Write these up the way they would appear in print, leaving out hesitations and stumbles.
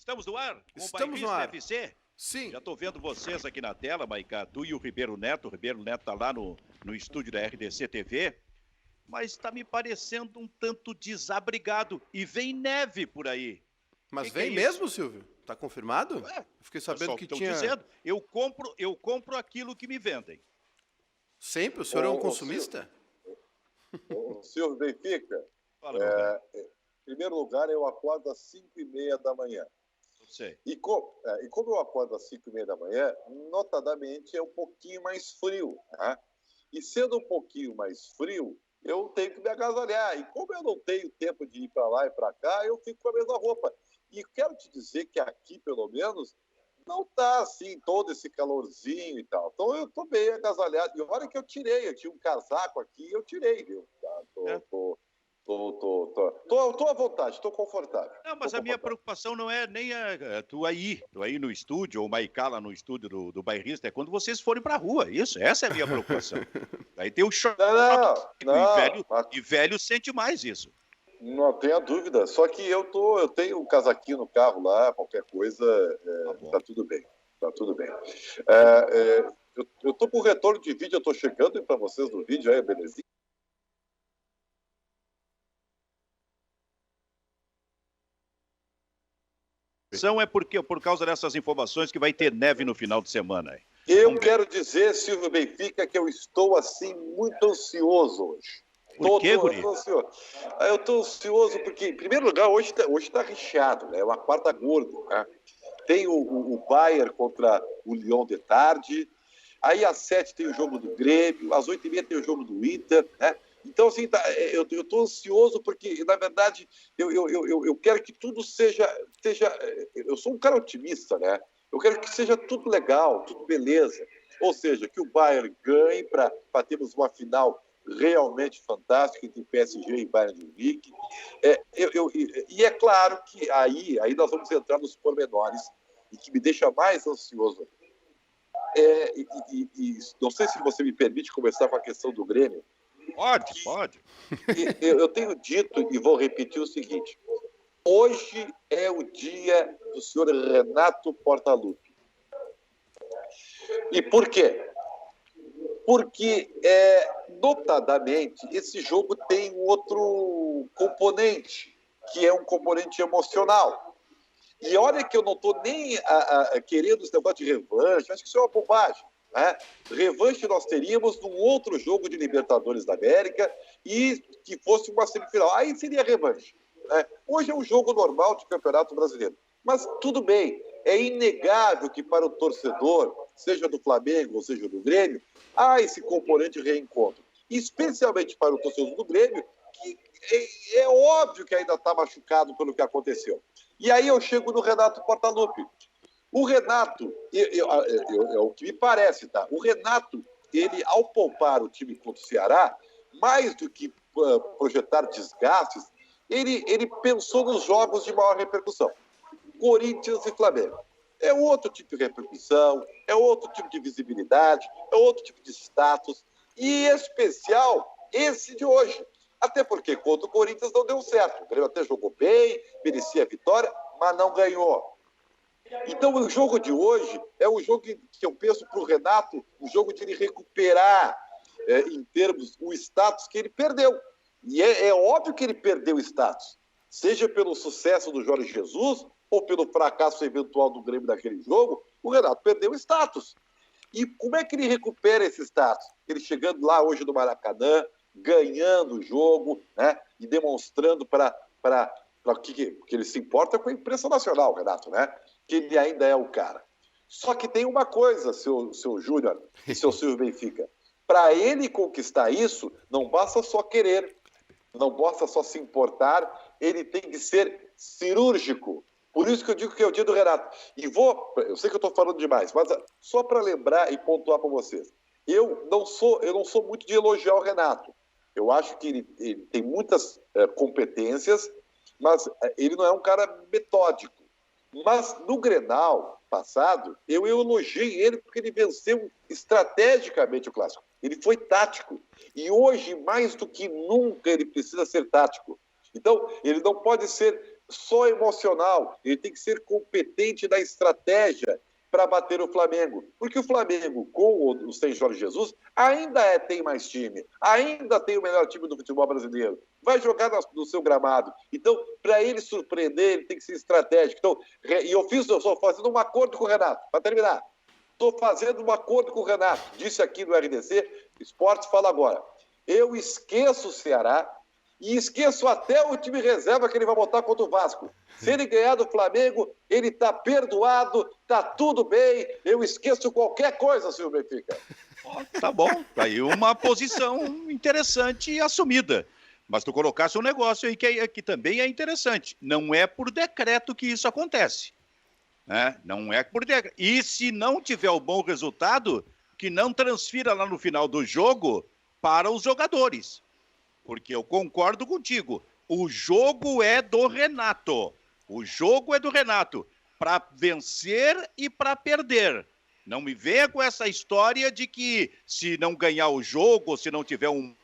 Estamos no ar com o Estamos no Bairrista ar. FC? Sim. Já estou vendo vocês aqui na tela, Maicá, tu e o Ribeiro Neto. O Ribeiro Neto está lá no estúdio da RDC TV, mas está me parecendo um tanto desabrigado. E vem neve por aí. Mas que vem é mesmo, Silvio? Tá confirmado? É, Eu fiquei sabendo que estão tinha... dizendo. Eu compro aquilo que me vendem. Sempre? O senhor é um consumista? O Silvio Benfica, Fala, meu velho. em primeiro lugar, eu acordo às 5h30 da manhã. Sei. E como eu acordo às 5h30 da manhã, notadamente é um pouquinho mais frio. Né? E sendo um pouquinho mais frio, eu tenho que me agasalhar. E como eu não tenho tempo de ir para lá e para cá, eu fico com a mesma roupa. E quero te dizer que aqui, pelo menos, não está assim, todo esse calorzinho e tal. Então eu estou bem agasalhado. E olha que eu tinha um casaco aqui, eu tirei, viu? Tô à vontade, estou confortável. Não, mas a minha preocupação não é nem tu aí no estúdio, ou o Maicá lá no estúdio do Bairrista, é quando vocês forem pra rua, isso, essa é a minha preocupação. Aí tem o choque, e velho sente mais isso. Não tenha dúvida, só que eu tenho um casaquinho no carro lá, qualquer coisa, tá tudo bem, tá tudo bem. Eu tô com retorno de vídeo, eu tô chegando para vocês no vídeo, aí, belezinha? É porque por causa dessas informações que vai ter neve no final de semana. Aí. Eu quero dizer, Silvio Benfica, que eu estou assim muito ansioso hoje. Por quê, guri? Eu estou ansioso porque, em primeiro lugar, hoje tá recheado, né? É uma quarta gorda, né? Tem o Bayern contra o Lyon de tarde, aí às 7 tem o jogo do Grêmio, às 8h30 tem o jogo do Inter, né? Então, assim, eu estou ansioso porque, na verdade, eu quero que tudo seja... Eu sou um cara otimista, né? Eu quero que seja tudo legal, tudo beleza. Ou seja, que o Bayern ganhe para termos uma final realmente fantástica entre PSG e Bayern de Munique. E é claro que aí nós vamos entrar nos pormenores e que me deixa mais ansioso. Não sei se você me permite começar com a questão do Grêmio. Pode. Eu tenho dito e vou repetir o seguinte: hoje é o dia do senhor Renato Portaluppi. E por quê? Porque, notadamente, esse jogo tem um outro componente, que é um componente emocional. E olha que eu não estou nem querendo esse negócio de revanche, acho que isso é uma bobagem. Né? Revanche nós teríamos num outro jogo de Libertadores da América e que fosse uma semifinal. Aí seria revanche. Né? Hoje é um jogo normal de Campeonato Brasileiro. Mas tudo bem, é inegável que para o torcedor, seja do Flamengo ou seja do Grêmio, há esse componente reencontro. Especialmente para o torcedor do Grêmio, que é óbvio que ainda está machucado pelo que aconteceu. E aí eu chego no Renato Portaluppi. O Renato, é o que me parece, tá? O Renato, ele, ao poupar o time contra o Ceará, mais do que projetar desgastes, ele pensou nos jogos de maior repercussão. Corinthians e Flamengo. É outro tipo de repercussão, é outro tipo de visibilidade, é outro tipo de status, e em especial esse de hoje. Até porque contra o Corinthians não deu certo. O Grêmio até jogou bem, merecia a vitória, mas não ganhou. Então o jogo de hoje é um jogo que eu penso para o Renato, um jogo de ele recuperar, em termos, o status que ele perdeu. E é óbvio que ele perdeu o status, seja pelo sucesso do Jorge Jesus ou pelo fracasso eventual do Grêmio naquele jogo, o Renato perdeu o status. E como é que ele recupera esse status? Ele chegando lá hoje no Maracanã, ganhando o jogo, né? E demonstrando para que ele se importa com a imprensa nacional, Renato, né? Que ele ainda é o cara. Só que tem uma coisa, seu Júnior e seu Silvio Benfica. Para ele conquistar isso, não basta só querer, não basta só se importar, ele tem que ser cirúrgico. Por isso que eu digo que é o dia do Renato. E eu sei que eu estou falando demais, mas só para lembrar e pontuar para vocês. Eu não sou muito de elogiar o Renato. Eu acho que ele tem muitas competências, mas ele não é um cara metódico. Mas no Grenal passado, eu elogiei ele porque ele venceu estrategicamente o Clássico. Ele foi tático. E hoje, mais do que nunca, ele precisa ser tático. Então, ele não pode ser só emocional, ele tem que ser competente na estratégia para bater o Flamengo. Porque o Flamengo, com o sem Jorge Jesus, ainda tem mais time, ainda tem o melhor time do futebol brasileiro. Vai jogar no seu gramado. Então, para ele surpreender, ele tem que ser estratégico. Então, e eu estou fazendo um acordo com o Renato, para terminar. Estou fazendo um acordo com o Renato. Disse aqui no RDC, Esportes fala agora. Eu esqueço o Ceará e esqueço até o time reserva que ele vai botar contra o Vasco. Se ele ganhar do Flamengo, ele está perdoado, está tudo bem. Eu esqueço qualquer coisa, Silvio Benfica. Tá bom, tá aí uma posição interessante e assumida. Mas tu colocasse um negócio aí que também é interessante. Não é por decreto que isso acontece. Né? Não é por decreto. E se não tiver o bom resultado, que não transfira lá no final do jogo para os jogadores. Porque eu concordo contigo. O jogo é do Renato. O jogo é do Renato. Para vencer e para perder. Não me venha com essa história de que se não ganhar o jogo, se não tiver um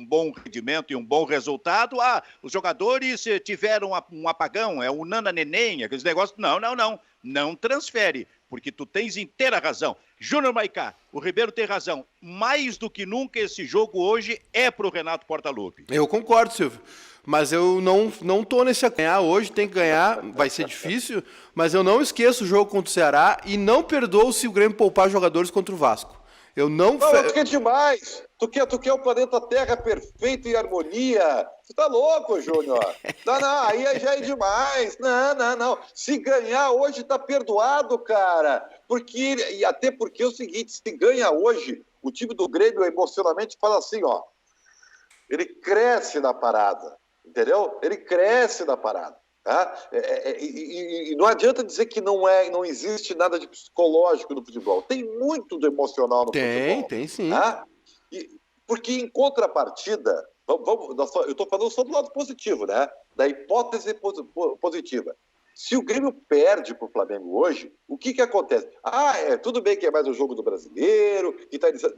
bom rendimento e um bom resultado, os jogadores tiveram um apagão, é um nana-neném, aqueles negócios. Não. Não transfere, porque tu tens inteira razão. Júnior Maicá, o Ribeiro tem razão. Mais do que nunca esse jogo hoje é pro Renato Portaluppi. Eu concordo, Silvio. Mas eu não tô nesse ganhar hoje, tem que ganhar, vai ser difícil, mas eu não esqueço o jogo contra o Ceará e não perdoo se o Grêmio poupar jogadores contra o Vasco. Eu não... Tu quer demais! Tu quer o planeta Terra perfeito e harmonia! Você tá louco, Júnior? Não, aí já é demais! Não. Se ganhar hoje, tá perdoado, cara! E até porque é o seguinte, se ganha hoje, o time do Grêmio emocionalmente fala assim, ó, ele cresce na parada, entendeu? Ele cresce na parada. Tá? E não adianta dizer que não existe nada de psicológico no futebol. Tem muito do emocional no futebol. Tem sim. Tá? Porque em contrapartida, eu estou falando só do lado positivo, né? Da hipótese positiva. Se o Grêmio perde para o Flamengo hoje, o que acontece? Tudo bem que é mais um jogo do brasileiro,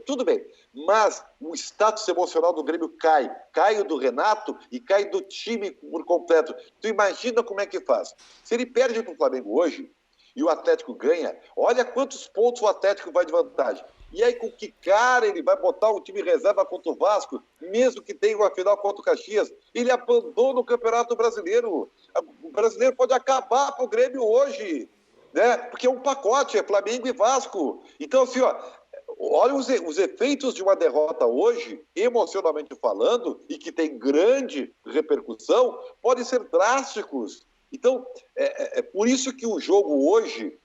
tudo bem, mas o status emocional do Grêmio cai o do Renato e cai do time por completo. Tu imagina como é que faz. Se ele perde para o Flamengo hoje e o Atlético ganha, olha quantos pontos o Atlético vai de vantagem. E aí, com que cara ele vai botar o time reserva contra o Vasco, mesmo que tenha uma final contra o Caxias? Ele abandona o Campeonato Brasileiro. O brasileiro pode acabar para o Grêmio hoje, né? Porque é um pacote, é Flamengo e Vasco. Então, assim, olha os efeitos de uma derrota hoje, emocionalmente falando, e que tem grande repercussão, podem ser drásticos. Então, é por isso que o jogo hoje...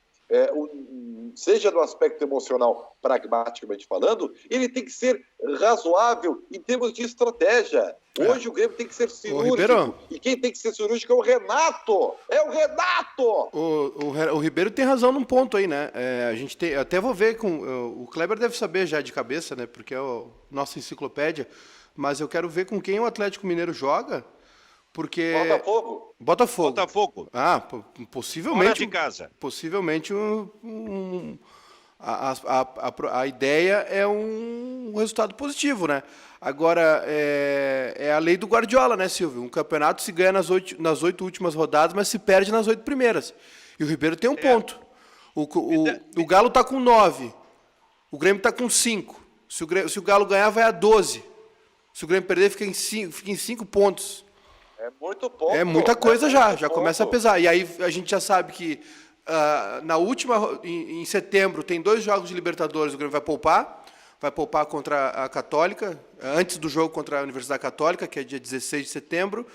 seja no aspecto emocional, pragmaticamente falando, ele tem que ser razoável em termos de estratégia. Hoje o Grêmio tem que ser cirúrgico. E quem tem que ser cirúrgico é o Renato! É o Renato! O Ribeiro tem razão num ponto aí, né? A gente tem, até vou ver com... O Kleber deve saber já de cabeça, né? Porque é a nossa enciclopédia. Mas eu quero ver com quem o Atlético Mineiro joga. Porque... Botafogo. Possivelmente... Fora de casa. Possivelmente a ideia é um resultado positivo, né? Agora, é a lei do Guardiola, né, Silvio? Um campeonato se ganha nas 8 últimas rodadas, mas se perde nas 8 primeiras. E o Ribeiro tem um ponto. O Galo está com 9. O Grêmio está com 5. Se o Galo ganhar, vai a 12. Se o Grêmio perder, fica em 5 pontos. É muito ponto. É muita coisa já começa a pesar. E aí a gente já sabe que na última, em setembro, tem 2 jogos de Libertadores, o Grêmio vai poupar contra a Católica, antes do jogo contra a Universidade Católica, que é dia 16 de setembro,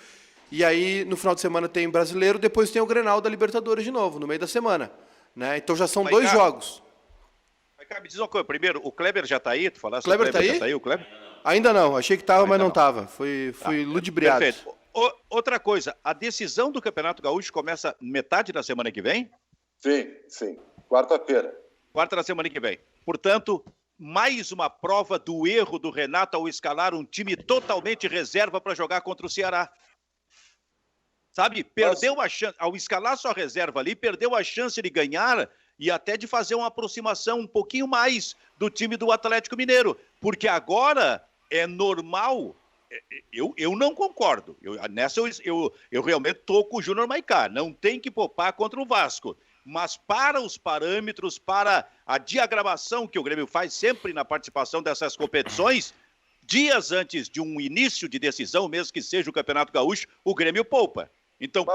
e aí no final de semana tem Brasileiro, depois tem o Grenal da Libertadores de novo, no meio da semana. Né? Então já são 2 jogos. Me diz uma coisa, primeiro, o Kleber já está aí? Tu falaste o Kleber está aí? Já tá aí, o Kleber? Ainda não, achei que estava, mas não estava. Fui ludibriado. Perfeito. Outra coisa, a decisão do Campeonato Gaúcho começa metade da semana que vem? Sim. Quarta-feira. Quarta da semana que vem. Portanto, mais uma prova do erro do Renato ao escalar um time totalmente reserva para jogar contra o Ceará. Sabe? Perdeu a chance, ao escalar sua reserva ali, perdeu a chance de ganhar e até de fazer uma aproximação um pouquinho mais do time do Atlético Mineiro. Porque agora é normal... eu não concordo. Nessa eu realmente estou com o Júnior Maicá. Não tem que poupar contra o Vasco. Mas para os parâmetros, para a diagramação que o Grêmio faz sempre na participação dessas competições, dias antes de um início de decisão, mesmo que seja o Campeonato Gaúcho, o Grêmio poupa. Então,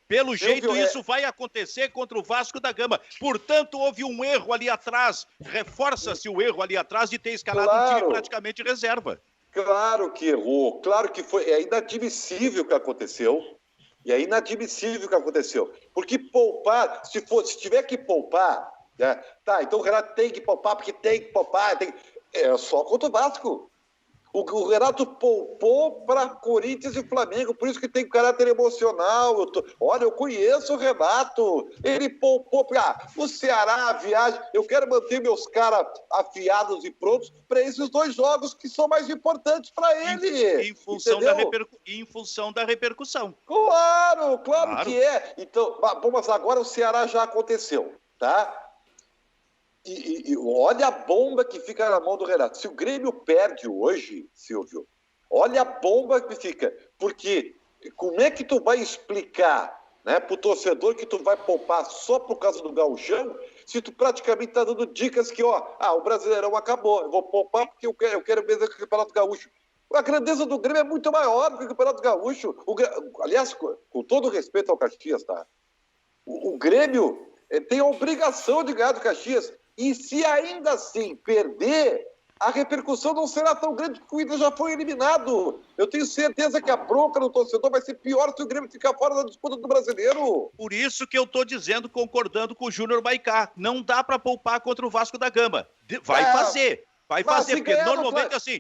pelo jeito, isso vai acontecer contra o Vasco da Gama. Portanto, houve um erro ali atrás. Reforça-se o erro ali atrás de ter escalado um time praticamente reserva. Claro que errou, claro que foi. É inadmissível o que aconteceu. E é inadmissível o que aconteceu. Porque poupar, se tiver que poupar, né? Tá, então o Renato tem que poupar, porque tem que poupar. É só contra o Vasco. O Renato poupou para Corinthians e Flamengo, por isso que tem caráter emocional. Olha, eu conheço o Renato. Ele poupou para o Ceará, a viagem. Eu quero manter meus caras afiados e prontos para esses 2 jogos que são mais importantes para ele. Em função da repercussão. Claro que é. Então, mas agora o Ceará já aconteceu, tá? E olha a bomba que fica na mão do Renato. Se o Grêmio perde hoje, Silvio, olha a bomba que fica. Porque como é que tu vai explicar, né, pro torcedor que tu vai poupar só por causa do gauchão, se tu praticamente tá dando dicas que, o Brasileirão acabou, eu vou poupar porque eu quero ver o Campeonato Gaúcho. A grandeza do Grêmio é muito maior do que o Campeonato Gaúcho. Aliás, com todo respeito ao Caxias, tá? O Grêmio tem a obrigação de ganhar do Caxias. E se ainda assim perder, a repercussão não será tão grande porque o Inter já foi eliminado. Eu tenho certeza que a bronca do torcedor vai ser pior se o Grêmio ficar fora da disputa do Brasileiro. Por isso que eu estou dizendo, concordando com o Júnior Maicá. Não dá para poupar contra o Vasco da Gama. Vai fazer, porque normalmente assim...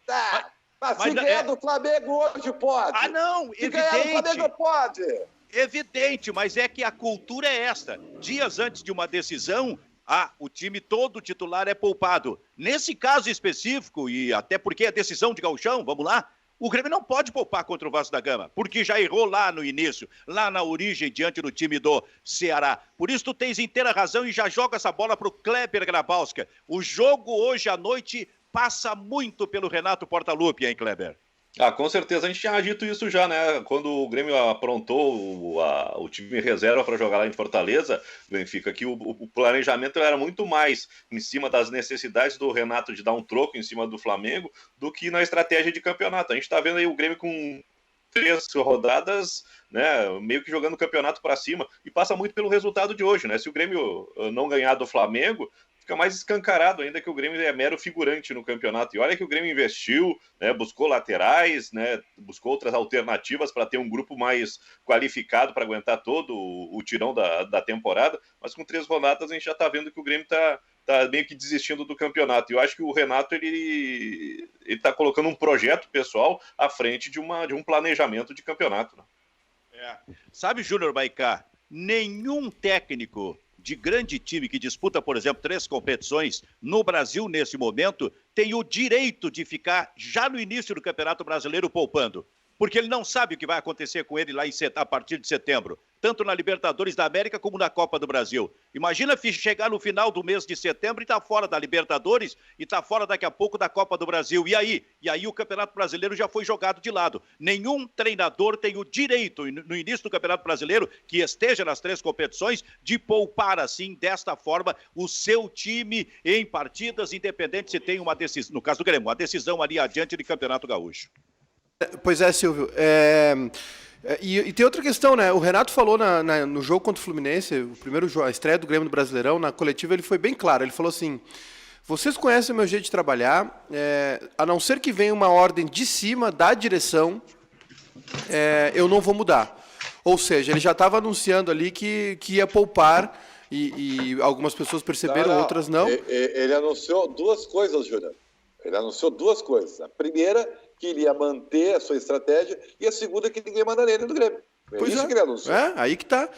Mas se ganhar do Flamengo hoje pode. Ah, não, se ganhar do Flamengo pode. Evidente, mas é que a cultura é esta. Dias antes de uma decisão... o time todo titular é poupado. Nesse caso específico, e até porque é decisão de gauchão, vamos lá, o Grêmio não pode poupar contra o Vasco da Gama, porque já errou lá no início, lá na origem, diante do time do Ceará. Por isso tu tens inteira razão e já joga essa bola pro Kleber Grabowska. O jogo hoje à noite passa muito pelo Renato Portaluppi, hein, Kleber? Com certeza, a gente tinha dito isso já, né? Quando o Grêmio aprontou o time reserva para jogar lá em Fortaleza, Benfica, que o planejamento era muito mais em cima das necessidades do Renato de dar um troco em cima do Flamengo do que na estratégia de campeonato. A gente está vendo aí o Grêmio com 3 rodadas, né, meio que jogando o campeonato para cima, e passa muito pelo resultado de hoje, né? Se o Grêmio não ganhar do Flamengo, fica mais escancarado ainda que o Grêmio é mero figurante no campeonato. E olha que o Grêmio investiu, né, buscou laterais, né, buscou outras alternativas para ter um grupo mais qualificado para aguentar todo o tirão da temporada, mas com 3 rodadas a gente já está vendo que o Grêmio está meio que desistindo do campeonato. E eu acho que o Renato ele está colocando um projeto pessoal à frente de um planejamento de campeonato, né? Sabe, Júnior Maicá, nenhum técnico de grande time que disputa, por exemplo, 3 competições no Brasil nesse momento, tem o direito de ficar já no início do Campeonato Brasileiro poupando, porque ele não sabe o que vai acontecer com ele lá a partir de setembro, tanto na Libertadores da América como na Copa do Brasil. Imagina chegar no final do mês de setembro e estar fora da Libertadores e estar fora daqui a pouco da Copa do Brasil. E aí o Campeonato Brasileiro já foi jogado de lado. Nenhum treinador tem o direito, no início do Campeonato Brasileiro, que esteja nas 3 competições, de poupar assim, desta forma, o seu time em partidas, independente se tem uma decisão, no caso do Grêmio, uma decisão ali adiante de Campeonato Gaúcho. Pois é, Silvio. E tem outra questão, né? O Renato falou no jogo contra o Fluminense, o primeiro jogo, a estreia do Grêmio do Brasileirão, na coletiva ele foi bem claro. Ele falou assim: vocês conhecem o meu jeito de trabalhar, a não ser que venha uma ordem de cima da direção, eu não vou mudar. Ou seja, ele já estava anunciando ali que ia poupar e algumas pessoas perceberam, outras não. Ele anunciou 2 coisas, Júnior. Ele anunciou 2 coisas. A primeira, que ele ia manter a sua estratégia, e a segunda, que ninguém manda nele do Grêmio. Pois isso que ele anunciou. Aí que tá.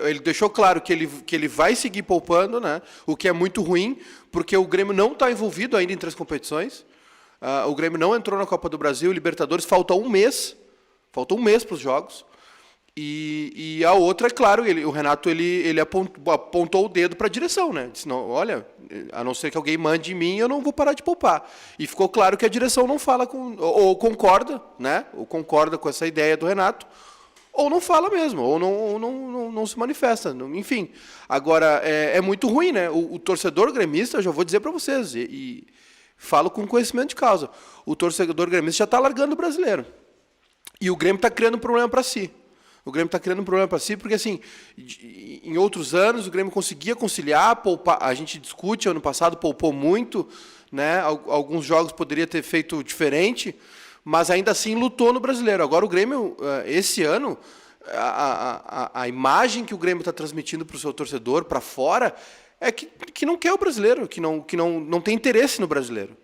Ele deixou claro que ele vai seguir poupando, né? O que é muito ruim, porque o Grêmio não está envolvido ainda em 3 competições. O Grêmio não entrou na Copa do Brasil, Libertadores, falta um mês para os jogos. E a outra, é claro, o Renato ele apontou o dedo para a direção, né? Disse, não, olha, A não ser que alguém mande em mim, eu não vou parar de poupar. E ficou claro que a direção não fala ou concorda, né? Ou concorda com essa ideia do Renato, ou não fala mesmo, ou não se manifesta. Enfim, agora, é muito ruim, né? O torcedor gremista, eu já vou dizer para vocês, e falo com conhecimento de causa, o torcedor gremista já está largando o brasileiro. E o Grêmio está criando um problema para si. O Grêmio está criando um problema para si, porque assim, em outros anos o Grêmio conseguia conciliar, poupar. A gente discute, ano passado poupou muito, né? Alguns jogos poderia ter feito diferente, mas ainda assim lutou no brasileiro. Agora o Grêmio, esse ano, a imagem que o Grêmio está transmitindo para o seu torcedor, para fora, é que não quer o brasileiro, que não tem interesse no brasileiro.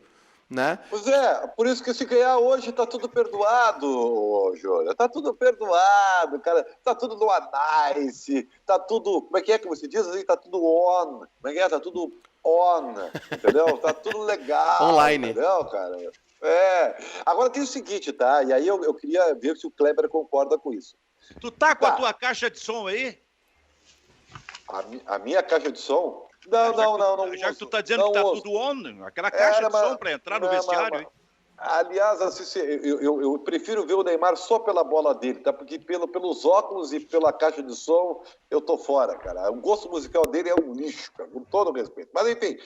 Né? Pois é, por isso que se ganhar hoje tá tudo perdoado, Júlio. Tá tudo perdoado, cara. Tá tudo no análise, tá tudo. Como é que você diz assim? Tá tudo on. Como é que é? Tá tudo on, entendeu? Tá tudo legal. Online. Entendeu, cara? Agora tem o seguinte, tá? E aí eu queria ver se o Kleber concorda com isso. Tu tá com a tua caixa de som aí? A minha caixa de som? Não. Já que tu tá dizendo que tá tudo on, aquela caixa de som para entrar no vestiário. Hein? Aliás, assim, eu prefiro ver o Neymar só pela bola dele, tá? Porque pelos óculos e pela caixa de som, eu tô fora, cara. O gosto musical dele é um lixo, cara, com todo respeito. Mas, enfim,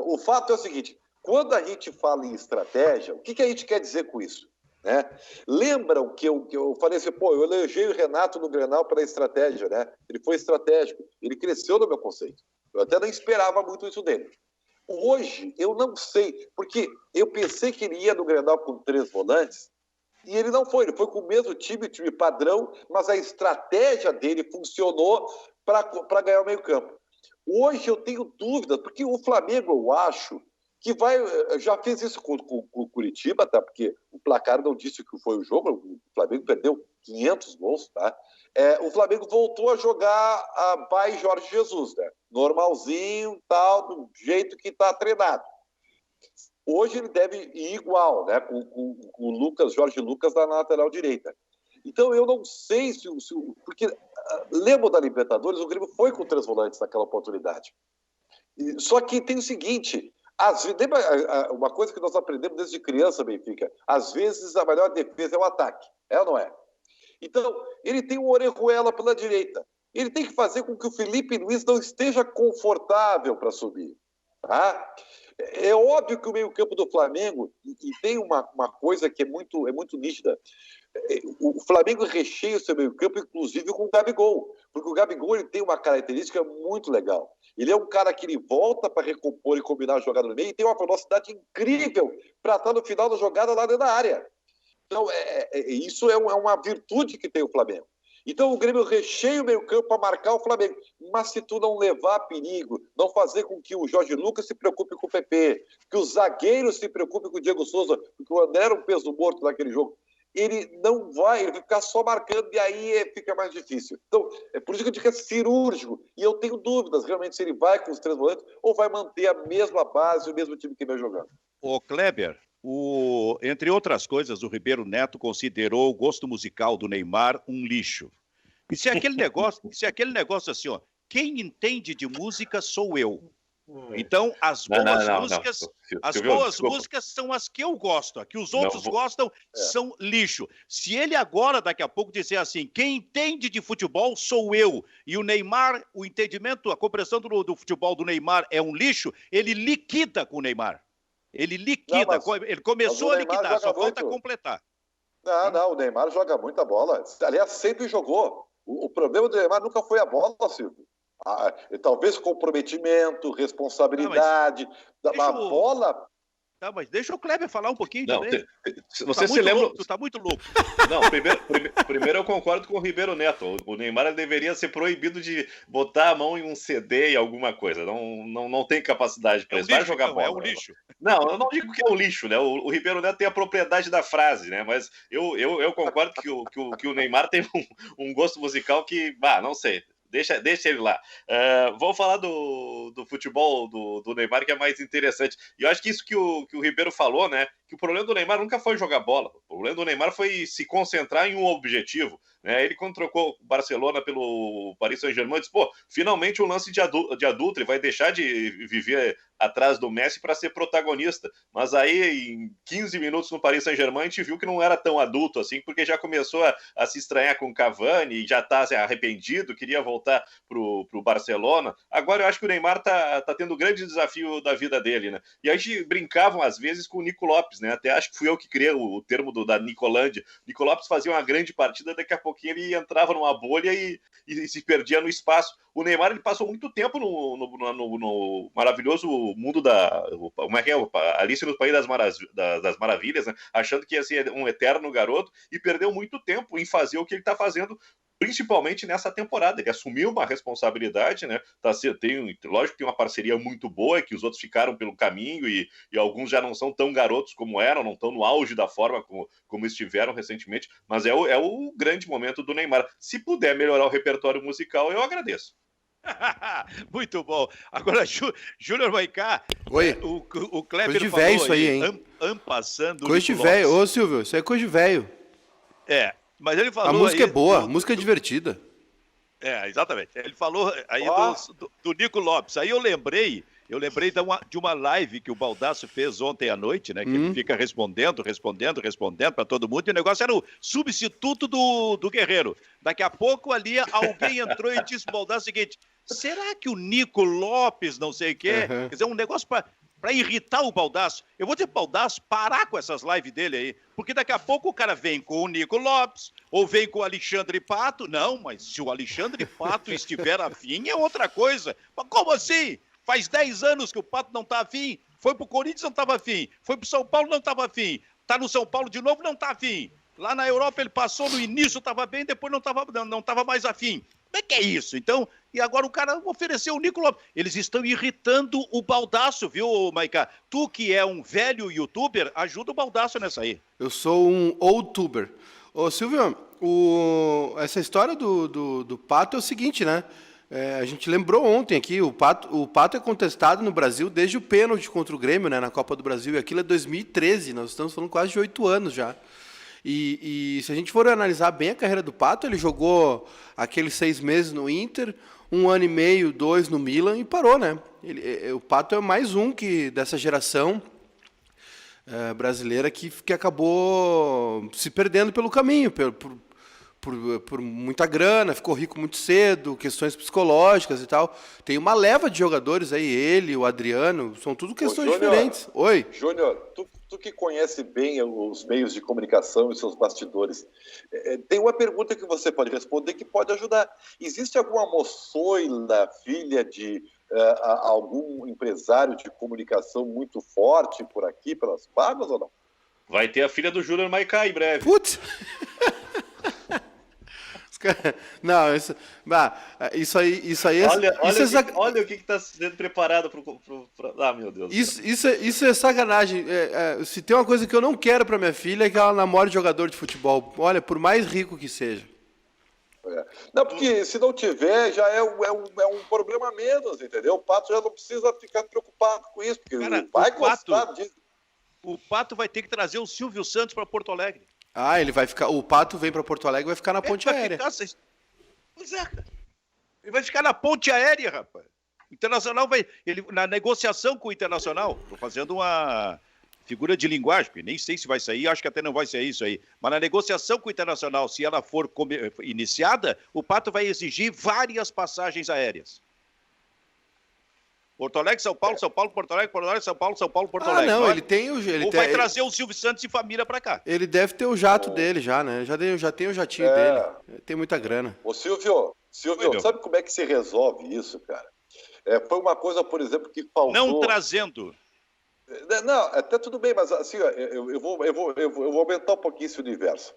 o fato é o seguinte, quando a gente fala em estratégia, o que a gente quer dizer com isso? Né? Lembram que eu falei assim, eu elogiei o Renato no Grenal pela estratégia, né? Ele foi estratégico, ele cresceu no meu conceito. Eu até não esperava muito isso dele. Hoje, eu não sei, porque eu pensei que ele ia no Grenal com 3 volantes, e ele não foi, ele foi com o mesmo time padrão, mas a estratégia dele funcionou para ganhar o meio-campo. Hoje eu tenho dúvidas, porque o Flamengo, eu acho, que já fez isso com o Curitiba, tá? Porque o placar não disse que foi o jogo, o Flamengo perdeu 500 gols, tá? O Flamengo voltou a jogar a by Jorge Jesus, né? Normalzinho, tal, do jeito que está treinado. Hoje ele deve ir igual, né? Com o Jorge Lucas na lateral direita. Então eu não sei porque lembro da Libertadores, o Grêmio foi com 3 volantes naquela oportunidade. Só que tem o seguinte, uma coisa que nós aprendemos desde criança, Benfica, às vezes a melhor defesa é o ataque, ou não é? Então, ele tem o Orejuela pela direita. Ele tem que fazer com que o Felipe Luiz não esteja confortável para subir. Tá? É óbvio que o meio-campo do Flamengo, e tem uma coisa que é muito nítida, o Flamengo recheia o seu meio-campo, inclusive com o Gabigol, porque o Gabigol ele tem uma característica muito legal. Ele é um cara que ele volta para recompor e combinar a jogada no meio e tem uma velocidade incrível para estar no final da jogada lá dentro da área. Então, isso é uma virtude que tem o Flamengo. Então, o Grêmio recheia o meio-campo para marcar o Flamengo. Mas se tu não levar perigo, não fazer com que o Jorge Lucas se preocupe com o PP, que os zagueiros se preocupem com o Diego Souza, porque o André era um peso morto naquele jogo, ele não vai, ele vai ficar só marcando e aí fica mais difícil. Então, é por isso que eu digo que é cirúrgico. E eu tenho dúvidas, realmente, se ele vai com os 3 volantes ou vai manter a mesma base, o mesmo time que vem jogando. Ô, Kleber, entre outras coisas, o Ribeiro Neto considerou o gosto musical do Neymar um lixo. E se aquele negócio assim, ó, quem entende de música sou eu. Então, as boas músicas são as que eu gosto, a que os outros gostam são lixo. Se ele agora, daqui a pouco, dizer assim, quem entende de futebol sou eu, e o Neymar, o entendimento, a compreensão do futebol do Neymar é um lixo, ele liquida com o Neymar. Ele liquida, ele começou a liquidar, só falta completar. Não, o Neymar joga muita bola. Aliás, sempre jogou. O problema do Neymar nunca foi a bola, Silvio. Talvez comprometimento, responsabilidade. A bola... Tá, mas deixa o Kleber falar um pouquinho também. Você se lembra... Tu tá muito louco. Não, primeiro eu concordo com o Ribeiro Neto. O Neymar deveria ser proibido de botar a mão em um CD e alguma coisa. Não tem capacidade para isso. Vai jogar bola. É um lixo. Não, eu não digo que é um lixo, né? O Ribeiro Neto tem a propriedade da frase, né? Mas eu concordo que o Neymar tem um gosto musical que, não sei. Deixa ele lá. Vamos falar do futebol do Neymar, que é mais interessante. E eu acho que isso que o Ribeiro falou, né? Que o problema do Neymar nunca foi jogar bola. O problema do Neymar foi se concentrar em um objetivo. Né? Ele, quando trocou o Barcelona pelo Paris Saint-Germain, disse, finalmente um lance de adulto, ele vai deixar de viver atrás do Messi para ser protagonista. Mas aí, em 15 minutos no Paris Saint-Germain, a gente viu que não era tão adulto assim, porque já começou a se estranhar com o Cavani, e já está arrependido, queria voltar pro Barcelona. Agora eu acho que o Neymar tá tendo o grande desafio da vida dele, né? E a gente brincavam às vezes com o Nico Lopes, né? Até acho que fui eu que criei o termo da Nicolândia. O Nico Lopes fazia uma grande partida, daqui a pouquinho ele entrava numa bolha e se perdia no espaço. O Neymar, ele passou muito tempo no maravilhoso mundo como é que é? Alice no País das Maravilhas, né? Achando que ia ser um eterno garoto, e perdeu muito tempo em fazer o que ele está fazendo, principalmente nessa temporada. Ele assumiu uma responsabilidade, né? Lógico que tem uma parceria muito boa, que os outros ficaram pelo caminho, e alguns já não são tão garotos como eram, não estão no auge da forma como estiveram recentemente, mas é o grande momento do Neymar. Se puder melhorar o repertório musical, eu agradeço. Muito bom. Agora, Júnior Maicá, Oi. O Kleber coisa de falou véio isso aí, hein? Ampassando. Coisa de velho. Ô, Silvio, isso é coisa de velho. Mas ele falou. A música é boa, a música é divertida. Exatamente. Ele falou aí do Nico Lopes. Aí eu lembrei de uma live que o Baldasso fez ontem à noite, né? Que ele fica respondendo para todo mundo. E o negócio era o substituto do Guerreiro. Daqui a pouco ali alguém entrou e disse pro Baldasso o seguinte: será que o Nico Lopes não sei o quê? Quer dizer, um negócio para irritar o Baldasso. Eu vou dizer pro Baldasso parar com essas lives dele aí, porque daqui a pouco o cara vem com o Nico Lopes, ou vem com o Alexandre Pato. Não, mas se o Alexandre Pato estiver afim, é outra coisa. Mas como assim? Faz 10 anos que o Pato não tá afim. Foi pro Corinthians, não tava afim. Foi pro São Paulo, não tava afim. Tá no São Paulo de novo, não tá afim. Lá na Europa ele passou, no início tava bem, depois não tava mais afim. Como é que é isso? Então, e agora o cara ofereceu o Nico Lopes. Eles estão irritando o Baldasso, viu, Maicá? Tu que é um velho youtuber, ajuda o Baldasso nessa aí. Eu sou um outuber. Ô, Silvio, essa história do Pato é o seguinte, né? A gente lembrou ontem aqui, o Pato é contestado no Brasil desde o pênalti contra o Grêmio, né, na Copa do Brasil, e aquilo é 2013, nós estamos falando quase de 8 anos já. E se a gente for analisar bem a carreira do Pato, ele jogou aqueles 6 meses no Inter, 1 ano e meio, 2 no Milan, e parou, né? O Pato é mais um dessa geração brasileira que acabou se perdendo pelo caminho, por muita grana, ficou rico muito cedo, questões psicológicas e tal. Tem uma leva de jogadores aí, ele, o Adriano, são tudo questões diferentes. Oi. Júnior, tu que conhece bem os meios de comunicação e seus bastidores, tem uma pergunta que você pode responder que pode ajudar. Existe alguma moçoila, filha de algum empresário de comunicação muito forte por aqui, pelas Barras, ou não? Vai ter a filha do Júnior Maicá em breve. Putz! Não, isso aí é... Olha o que está sendo preparado para... Ah, meu Deus. Isso é sacanagem. Se tem uma coisa que eu não quero para minha filha é que ela namore jogador de futebol. Olha, por mais rico que seja. Não, porque se não tiver, já é um problema menos, entendeu? O Pato já não precisa ficar preocupado com isso, porque cara, vai gostar disso. O Pato vai ter que trazer o Silvio Santos para Porto Alegre. Ele vai ficar. O Pato vem para Porto Alegre e vai ficar na ponte aérea. Pois é, cara. Ele vai ficar na ponte aérea, rapaz. O Internacional na negociação com o Internacional, estou fazendo uma figura de linguagem, porque nem sei se vai sair, acho que até não vai sair isso aí. Mas na negociação com o Internacional, se ela for iniciada, o Pato vai exigir várias passagens aéreas. Porto Alegre, São Paulo, São Paulo, Porto Alegre, São Paulo, Porto Alegre. Não, ele tem o... vai trazer o Silvio Santos e família pra cá. Ele deve ter o jato dele já, né? Já tem o jatinho dele. Tem muita grana. Ô, Silvio, sabe como é que se resolve isso, cara? Foi uma coisa, por exemplo, que faltou... Não trazendo. Não, até tudo bem, mas assim, eu vou aumentar um pouquinho esse universo.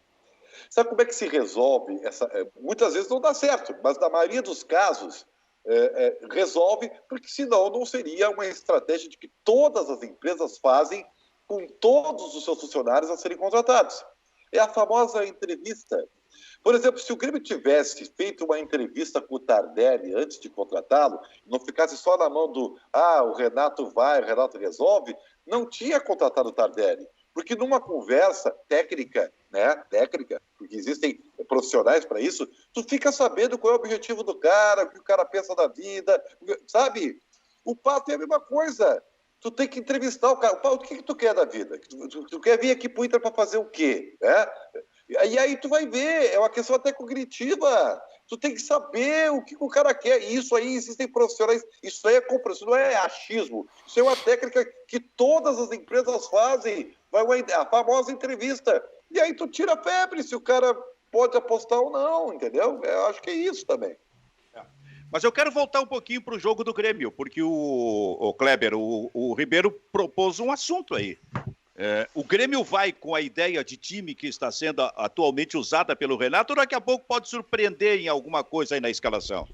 Sabe como é que se resolve? Muitas vezes não dá certo, mas na maioria dos casos... resolve, porque senão não seria uma estratégia de que todas as empresas fazem com todos os seus funcionários a serem contratados. É a famosa entrevista. Por exemplo, se o Grêmio tivesse feito uma entrevista com o Tardelli antes de contratá-lo, não ficasse só na mão do o Renato vai, o Renato resolve, não tinha contratado o Tardelli. Porque numa conversa técnica, né? Técnica, porque existem profissionais para isso, tu fica sabendo qual é o objetivo do cara, o que o cara pensa da vida, sabe? O Pato é a mesma coisa. Tu tem que entrevistar o cara. Pato, o que tu quer da vida? Tu quer vir aqui pro Inter para fazer o quê? E aí tu vai ver, é uma questão até cognitiva. Tu tem que saber o que o cara quer. E isso aí, existem profissionais. Isso aí isso não é achismo. Isso é uma técnica que todas as empresas fazem. A famosa entrevista. E aí tu tira a febre se o cara pode apostar ou não, entendeu? Eu acho que é isso também. Mas eu quero voltar um pouquinho para o jogo do Grêmio, porque o Kleber, o Ribeiro propôs um assunto aí. O Grêmio vai com a ideia de time que está sendo atualmente usada pelo Renato, ou daqui a pouco pode surpreender em alguma coisa aí na escalação?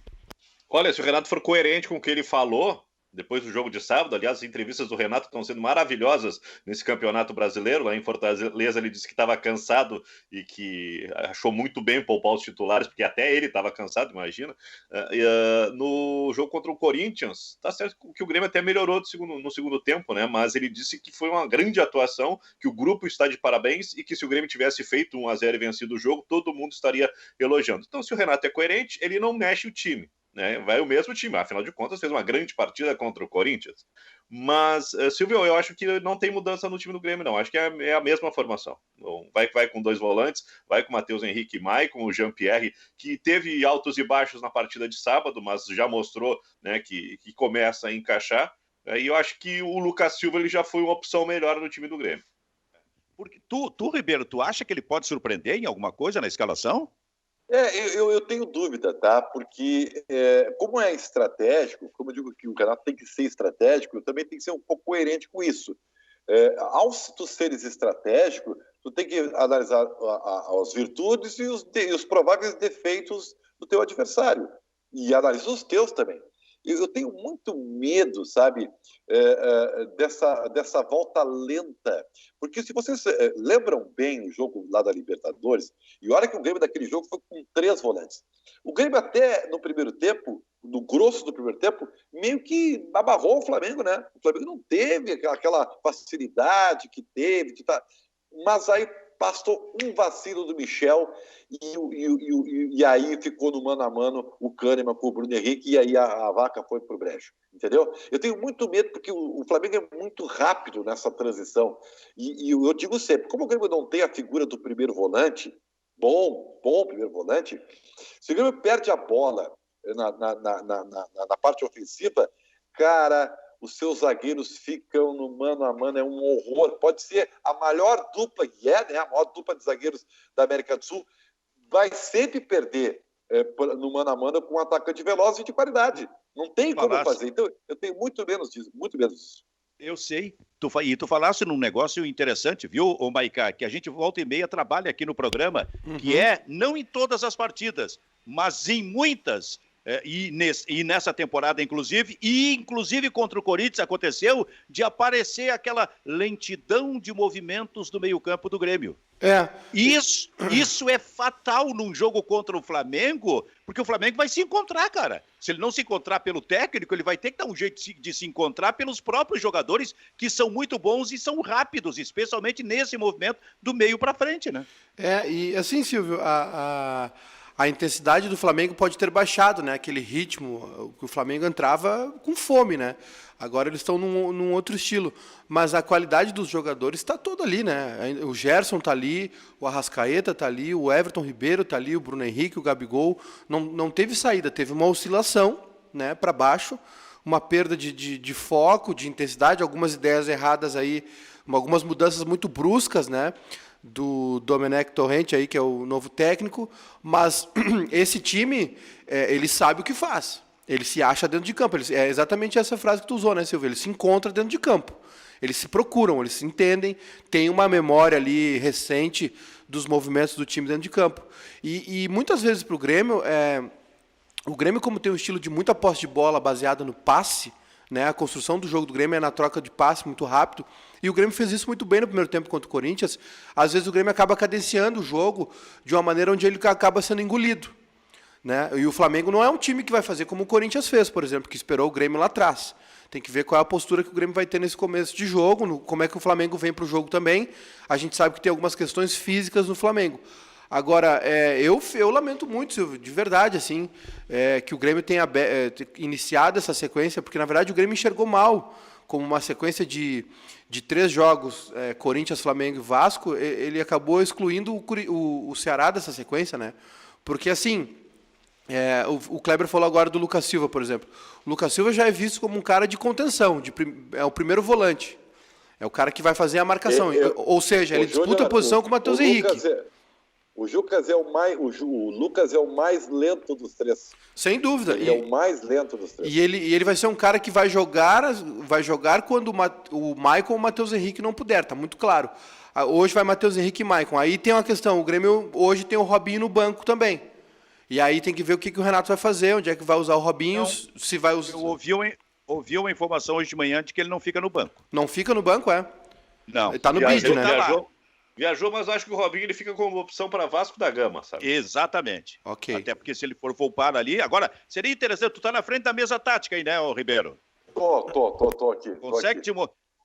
Olha, se o Renato for coerente com o que ele falou, depois do jogo de sábado, aliás, as entrevistas do Renato estão sendo maravilhosas nesse campeonato brasileiro. Lá em Fortaleza ele disse que estava cansado e que achou muito bem poupar os titulares, porque até ele estava cansado, imagina. No jogo contra o Corinthians, tá certo que o Grêmio até melhorou no segundo tempo, né? Mas ele disse que foi uma grande atuação, que o grupo está de parabéns e que se o Grêmio tivesse feito 1-0 e vencido o jogo, todo mundo estaria elogiando. Então, se o Renato é coerente, ele não mexe o time. Né? Vai o mesmo time, afinal de contas fez uma grande partida contra o Corinthians. Mas, Silvio, eu acho que não tem mudança no time do Grêmio, não. Acho que é a mesma formação. Vai com 2 volantes, vai com o Matheus Henrique e Maicon, o Jean-Pierre, que teve altos e baixos na partida de sábado, mas já mostrou, né, que começa a encaixar. E eu acho que o Lucas Silva ele já foi uma opção melhor no time do Grêmio. Porque tu, Ribeiro, tu acha que ele pode surpreender em alguma coisa na escalação? Eu tenho dúvida, tá? Porque como é estratégico, como eu digo que o Renato tem que ser estratégico, também tem que ser um pouco coerente com isso. Ao tu seres estratégico, tu tem que analisar as virtudes e os prováveis defeitos do teu adversário. E analisar os teus também. Eu tenho muito medo, sabe, dessa volta lenta. Porque se vocês lembram bem o jogo lá da Libertadores, e olha que o Grêmio daquele jogo foi com 3 volantes. O Grêmio até no primeiro tempo, no grosso do primeiro tempo, meio que abarrou o Flamengo, né? O Flamengo não teve aquela facilidade que teve, mas aí bastou um vacilo do Michel e aí ficou no mano a mano o Kahneman com o Bruno Henrique e aí a vaca foi pro brejo, entendeu? Eu tenho muito medo porque o Flamengo é muito rápido nessa transição e eu digo sempre, como o Grêmio não tem a figura do primeiro volante, bom primeiro volante, se o Grêmio perde a bola na parte ofensiva, cara, os seus zagueiros ficam no mano a mano, é um horror. Pode ser a maior dupla, né, a maior dupla de zagueiros da América do Sul, vai sempre perder no mano a mano com um atacante veloz e de qualidade. Não tem como fazer. Então, eu tenho muito menos disso. Eu sei. E tu falaste num negócio interessante, viu, Maiká, que a gente volta e meia trabalha aqui no programa, que é, não em todas as partidas, mas em muitas. E nessa temporada, inclusive contra o Corinthians, aconteceu de aparecer aquela lentidão de movimentos do meio-campo do Grêmio. Isso é fatal num jogo contra o Flamengo, porque o Flamengo vai se encontrar, cara. Se ele não se encontrar pelo técnico, ele vai ter que dar um jeito de se encontrar pelos próprios jogadores, que são muito bons e são rápidos, especialmente nesse movimento do meio para frente, né? E assim, Silvio, a intensidade do Flamengo pode ter baixado, né? Aquele ritmo que o Flamengo entrava com fome, né? Agora eles estão num outro estilo. Mas a qualidade dos jogadores está toda ali, né? O Gerson está ali, o Arrascaeta está ali, o Everton Ribeiro está ali, o Bruno Henrique, o Gabigol. Não teve saída, teve uma oscilação, né, para baixo, uma perda de foco, de intensidade, algumas ideias erradas aí, algumas mudanças muito bruscas, né? Do Domenech Torrente aí, que é o novo técnico, mas esse time, ele sabe o que faz. Ele se acha dentro de campo. É exatamente essa frase que tu usou, né, Silvio? Ele se encontra dentro de campo. Eles se procuram, eles se entendem, tem uma memória ali recente dos movimentos do time dentro de campo. E muitas vezes para o Grêmio, como tem um estilo de muita posse de bola baseada no passe, né? A construção do jogo do Grêmio é na troca de passe muito rápido. E o Grêmio fez isso muito bem no primeiro tempo contra o Corinthians. Às vezes o Grêmio acaba cadenciando o jogo de uma maneira onde ele acaba sendo engolido, né? E o Flamengo não é um time que vai fazer como o Corinthians fez, por exemplo, que esperou o Grêmio lá atrás. Tem que ver qual é a postura que o Grêmio vai ter nesse começo de jogo, como é que o Flamengo vem para o jogo também. A gente sabe que tem algumas questões físicas no Flamengo. Agora, eu lamento muito, Silvio, de verdade, assim, que o Grêmio tenha iniciado essa sequência, porque, na verdade, o Grêmio enxergou mal como uma sequência de 3 jogos, Corinthians, Flamengo e Vasco. Ele acabou excluindo o Ceará dessa sequência, né? Porque, assim, o Kleber falou agora do Lucas Silva, por exemplo. O Lucas Silva já é visto como um cara de contenção, é o primeiro volante. É o cara que vai fazer a marcação. Ou seja, ele disputa a posição com o Matheus Henrique. O Lucas é o mais lento dos 3. Sem dúvida. Ele é o mais lento dos 3. E ele vai ser um cara que vai jogar quando o Maicon ou o Matheus Henrique não puder, tá muito claro. Hoje vai Matheus Henrique e Maicon. Aí tem uma questão, o Grêmio hoje tem o Robinho no banco também. E aí tem que ver o que o Renato vai fazer, onde é que vai usar o Robinho, não, se vai usar... Eu ouvi uma informação hoje de manhã de que ele não fica no banco. Não fica no banco, Não. Ele tá no bid, né? Viajou, mas acho que o Robinho ele fica como opção para Vasco da Gama, sabe? Exatamente. Ok. Até porque se ele for poupar ali... Agora, seria interessante, tu tá na frente da mesa tática aí, né, Ribeiro? Tô aqui. Consegue te...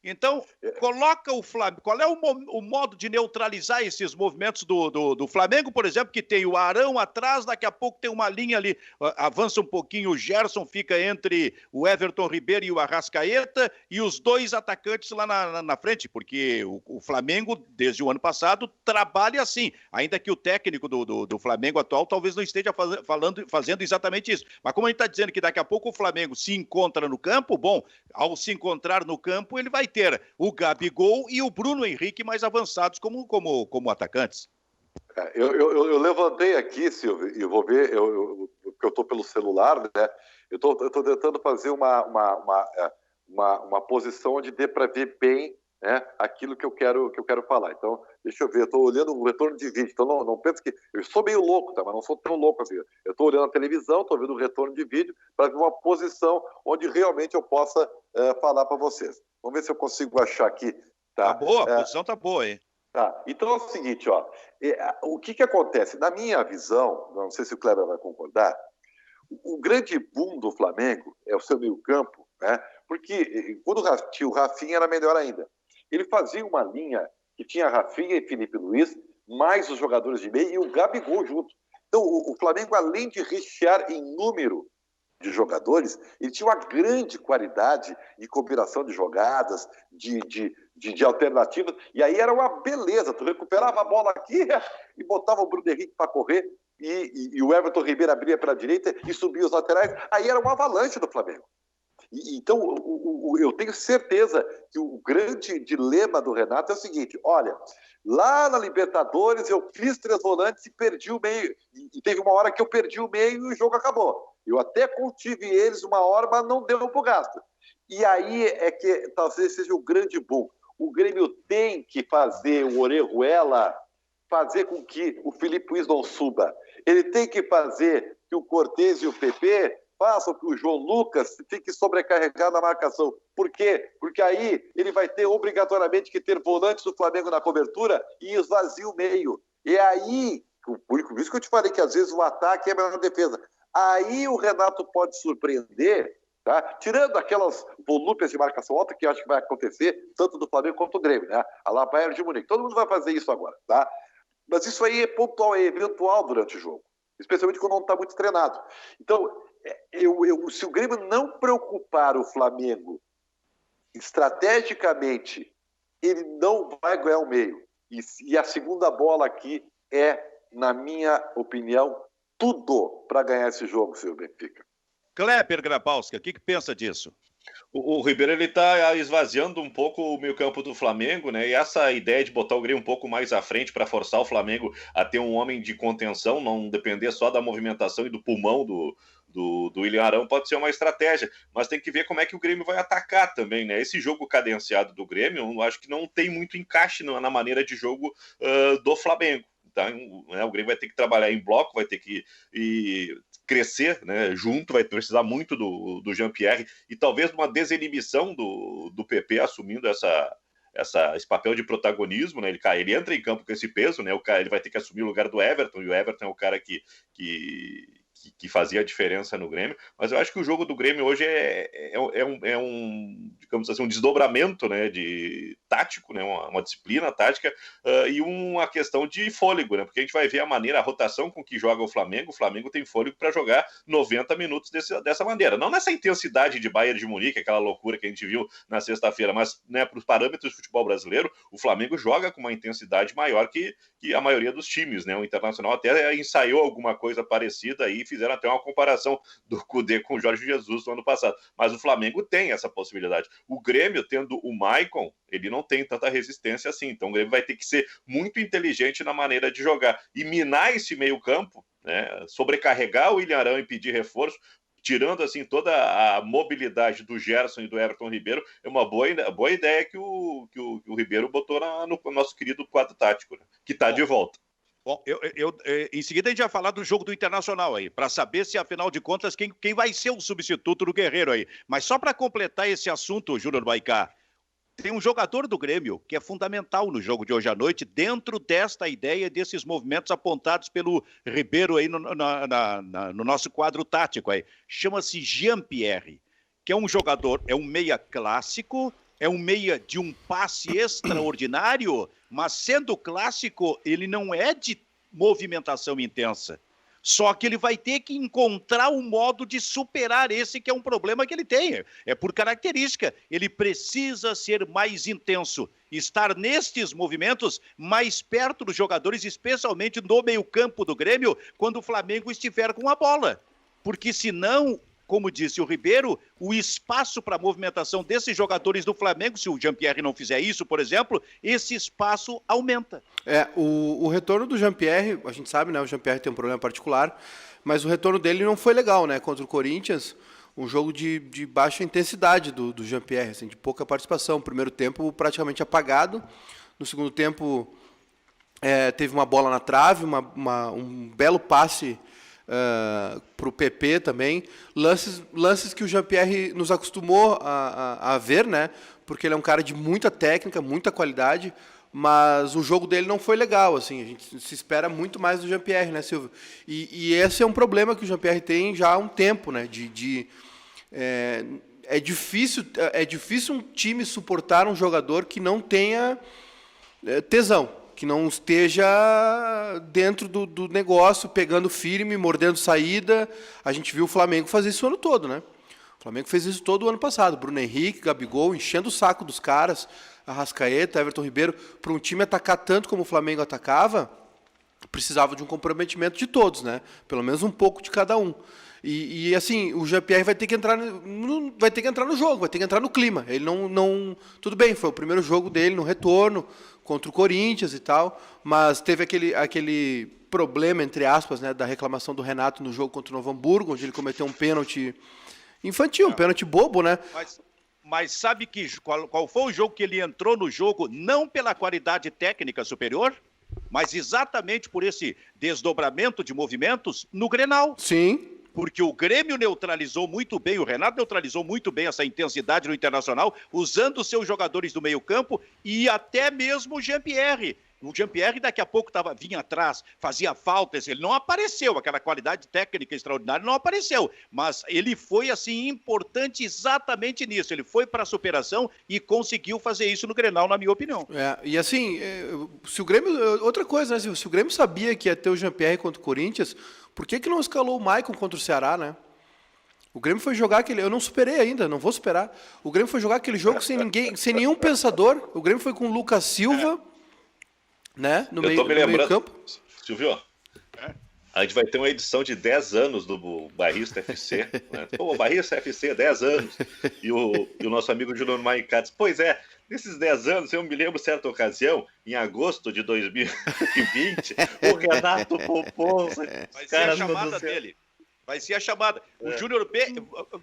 Então, coloca o Flamengo. Qual é o modo de neutralizar esses movimentos do Flamengo, por exemplo, que tem o Arão atrás, daqui a pouco tem uma linha ali, avança um pouquinho, o Gerson fica entre o Everton Ribeiro e o Arrascaeta, e os 2 atacantes lá na frente, porque o Flamengo, desde o ano passado, trabalha assim, ainda que o técnico do Flamengo atual talvez não esteja fazendo exatamente isso. Mas como a gente está dizendo que daqui a pouco o Flamengo se encontra no campo, bom, ao se encontrar no campo, ele vai ter o Gabigol e o Bruno Henrique mais avançados como atacantes. Eu levantei aqui, Silvio, e vou ver, porque eu estou pelo celular, né? Eu estou tentando fazer uma posição onde dê para ver bem, né, aquilo que eu quero falar. Então, deixa eu ver, eu estou olhando o retorno de vídeo, então não penso que... Eu sou meio louco, tá? Mas não sou tão louco assim. Eu estou olhando a televisão, estou vendo o retorno de vídeo para ver uma posição onde realmente eu possa falar para vocês. Vamos ver se eu consigo achar aqui. Tá boa, a posição tá boa, hein? Tá. Então é o seguinte, ó, o que acontece? Na minha visão, não sei se o Kleber vai concordar, o grande boom do Flamengo é o seu meio-campo, né? Porque quando tinha o Rafinha era melhor ainda. Ele fazia uma linha que tinha Rafinha e Felipe Luiz, mais os jogadores de meio e o Gabigol junto. Então o Flamengo, além de rechear em número de jogadores, ele tinha uma grande qualidade de combinação de jogadas, de alternativas, e aí era uma beleza, tu recuperava a bola aqui e botava o Bruno Henrique para correr, e o Everton Ribeiro abria para a direita e subia os laterais, aí era uma avalanche do Flamengo. Então, eu tenho certeza que o grande dilema do Renato é o seguinte, olha, lá na Libertadores eu fiz 3 volantes e perdi o meio, e teve uma hora que eu perdi o meio e o jogo acabou. Eu até contive eles uma hora, mas não deu pro gasto. E aí é que talvez seja o grande boom. O Grêmio tem que fazer o Orejuela fazer com que o Felipe Luiz não suba. Ele tem que fazer que o Cortez e o PP façam que o João Lucas fique sobrecarregado na marcação. Por quê? Porque aí ele vai ter obrigatoriamente que ter volantes do Flamengo na cobertura e esvazia o meio. E aí, por isso que eu te falei que às vezes o ataque é melhor na defesa. Aí o Renato pode surpreender, tá? Tirando aquelas volúpias de marcação alta que eu acho que vai acontecer, tanto do Flamengo quanto do Grêmio, né? A lá Bayern de Munique. Todo mundo vai fazer isso agora, tá? Mas isso aí é pontual, é eventual durante o jogo, especialmente quando não está muito treinado. Então, se o Grêmio não preocupar o Flamengo estrategicamente, ele não vai ganhar o meio. E a segunda bola aqui é, na minha opinião, tudo para ganhar esse jogo, seu Benfica. Kleber Grabowska, o que pensa disso? O Ribeiro ele está esvaziando um pouco o meio-campo do Flamengo, né? E essa ideia de botar o Grêmio um pouco mais à frente para forçar o Flamengo a ter um homem de contenção, não depender só da movimentação e do pulmão do William Arão, pode ser uma estratégia, mas tem que ver como é que o Grêmio vai atacar também, né? Esse jogo cadenciado do Grêmio, eu acho que não tem muito encaixe na maneira de jogo do Flamengo. Então, né, o Grêmio vai ter que trabalhar em bloco, vai ter que crescer, né, junto, vai precisar muito do Jean-Pierre e talvez uma desinibição do PP assumindo esse papel de protagonismo, né? Ele entra em campo com esse peso, né? Ele vai ter que assumir o lugar do Everton, e o Everton é o cara que fazia a diferença no Grêmio, mas eu acho que o jogo do Grêmio hoje digamos assim, um desdobramento, né, de tático, né, uma disciplina tática, e uma questão de fôlego, né, porque a gente vai ver a rotação com que joga o Flamengo tem fôlego para jogar 90 minutos dessa maneira, não nessa intensidade de Bayern de Munique, aquela loucura que a gente viu na sexta-feira, mas, né, para os parâmetros do futebol brasileiro, o Flamengo joga com uma intensidade maior que a maioria dos times, né, o Internacional até ensaiou alguma coisa parecida aí, fizeram até uma comparação do Cudê com o Jorge Jesus no ano passado. Mas o Flamengo tem essa possibilidade. O Grêmio, tendo o Maicon, ele não tem tanta resistência assim. Então o Grêmio vai ter que ser muito inteligente na maneira de jogar. E minar esse meio-campo, né, sobrecarregar o Ilharão e pedir reforço, tirando assim toda a mobilidade do Gerson e do Everton Ribeiro, é uma boa ideia que o Ribeiro botou no nosso querido quadro tático, né, que está de volta. Bom, em seguida a gente vai falar do jogo do Internacional aí, para saber se, afinal de contas, quem vai ser o substituto do Guerreiro aí. Mas só para completar esse assunto, Júnior Maicá, tem um jogador do Grêmio que é fundamental no jogo de hoje à noite, dentro desta ideia, desses movimentos apontados pelo Ribeiro aí no nosso quadro tático aí. Chama-se Jean-Pierre, que é um jogador, é um meia clássico, é um meia de um passe extraordinário, mas sendo clássico, ele não é de movimentação intensa. Só que ele vai ter que encontrar um modo de superar esse que é um problema que ele tem. É por característica. Ele precisa ser mais intenso, estar nestes movimentos mais perto dos jogadores, especialmente no meio-campo do Grêmio, quando o Flamengo estiver com a bola. Porque senão, como disse o Ribeiro, o espaço para a movimentação desses jogadores do Flamengo, se o Jean-Pierre não fizer isso, por exemplo, esse espaço aumenta. O retorno do Jean-Pierre, a gente sabe, né, o Jean-Pierre tem um problema particular, mas o retorno dele não foi legal, né, contra o Corinthians, um jogo de baixa intensidade do Jean-Pierre, assim, de pouca participação, primeiro tempo praticamente apagado, no segundo tempo teve uma bola na trave, um belo passe para o PP também, lances que o Jean-Pierre nos acostumou a ver, né? Porque ele é um cara de muita técnica, muita qualidade, mas o jogo dele não foi legal, assim, a gente se espera muito mais do Jean-Pierre, né, Silvio? E esse é um problema que o Jean-Pierre tem já há um tempo, né? É difícil um time suportar um jogador que não tenha tesão, que não esteja dentro do negócio, pegando firme, mordendo saída. A gente viu o Flamengo fazer isso o ano todo, né? O Flamengo fez isso todo o ano passado. Bruno Henrique, Gabigol, enchendo o saco dos caras, Arrascaeta, Everton Ribeiro. Para um time atacar tanto como o Flamengo atacava, precisava de um comprometimento de todos, né? Pelo menos um pouco de cada um. E assim, o Jean-Pierre vai ter que entrar no jogo, vai ter que entrar no clima. Ele não tudo bem, foi o primeiro jogo dele no retorno contra o Corinthians e tal, mas teve aquele problema, entre aspas, né, da reclamação do Renato no jogo contra o Novo Hamburgo, onde ele cometeu um pênalti infantil, um pênalti bobo, né? Mas sabe qual foi o jogo que ele entrou no jogo, não pela qualidade técnica superior, mas exatamente por esse desdobramento de movimentos no Grenal. Sim. Porque o Grêmio neutralizou muito bem, o Renato neutralizou muito bem essa intensidade no Internacional, usando seus jogadores do meio-campo e até mesmo o Jean-Pierre. O Jean-Pierre daqui a pouco vinha atrás, fazia faltas, ele não apareceu, aquela qualidade técnica extraordinária não apareceu, mas ele foi assim importante exatamente nisso, ele foi para a superação e conseguiu fazer isso no Grenal, na minha opinião. E assim, se o Grêmio, outra coisa, né, se o Grêmio sabia que ia ter o Jean-Pierre contra o Corinthians, por que não escalou o Maicon contra o Ceará, né? O Grêmio foi jogar aquele... Eu não superei ainda, não vou superar. O Grêmio foi jogar aquele jogo sem nenhum pensador. O Grêmio foi com o Lucas Silva, né? No meio campo. Silvio, a gente vai ter uma edição de 10 anos do Bairrista FC. Né? Pô, o Bairrista FC, 10 anos. E o nosso amigo Júnior Maicá disse, pois é, nesses 10 anos, eu me lembro certa ocasião, em agosto de 2020, o Renato propôs... Vai ser a chamada dele. Vai ser a chamada. O Júnior B,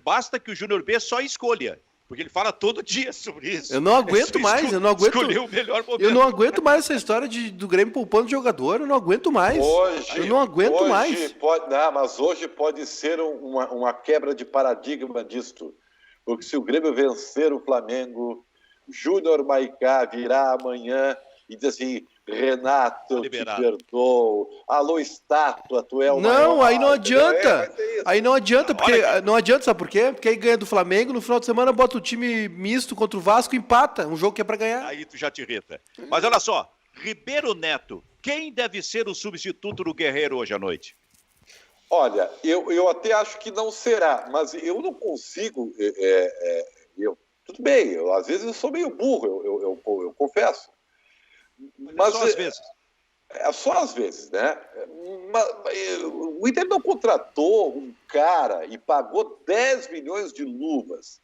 basta que o Júnior B só escolha. Porque ele fala todo dia sobre isso. Eu não aguento mais, eu não aguento. Escolher o melhor momento. Eu não aguento mais essa história do Grêmio poupando jogador, eu não aguento mais. Eu não aguento mais. Mas hoje pode ser uma quebra de paradigma disto. Porque se o Grêmio vencer o Flamengo, Júnior Maicá virá amanhã e diz assim: Renato, te perdoo. Alô, estátua, tu é o Não, maior. aí não adianta. Aí não adianta, porque não adianta, sabe por quê? Porque aí ganha do Flamengo, no final de semana bota o time misto contra o Vasco e empata, um jogo que é pra ganhar. Aí tu já te irrita. Mas olha só, Ribeiro Neto, quem deve ser o substituto do Guerreiro hoje à noite? Olha, eu até acho que não será, mas eu não consigo. Tudo bem, às vezes eu sou meio burro, eu confesso. Mas só às vezes. Só às vezes, né? O Inter não contratou um cara e pagou 10 milhões de luvas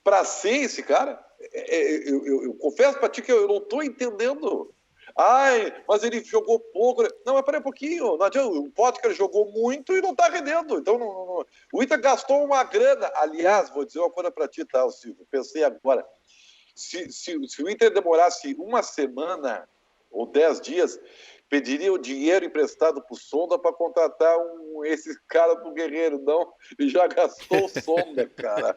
para ser esse cara. Eu confesso para ti que eu não estou entendendo. Ai, mas ele jogou pouco. Não, mas peraí um pouquinho. Não adianta. O Potker jogou muito e não está rendendo. Então, o Inter gastou uma grana. Aliás, vou dizer uma coisa para ti, tá, Silvio? Pensei agora. Se o Inter demorasse uma semana ou 10 dias, pediria o dinheiro emprestado para o Sonda para contratar esse cara do Guerreiro. Não, ele já gastou o Sonda, cara.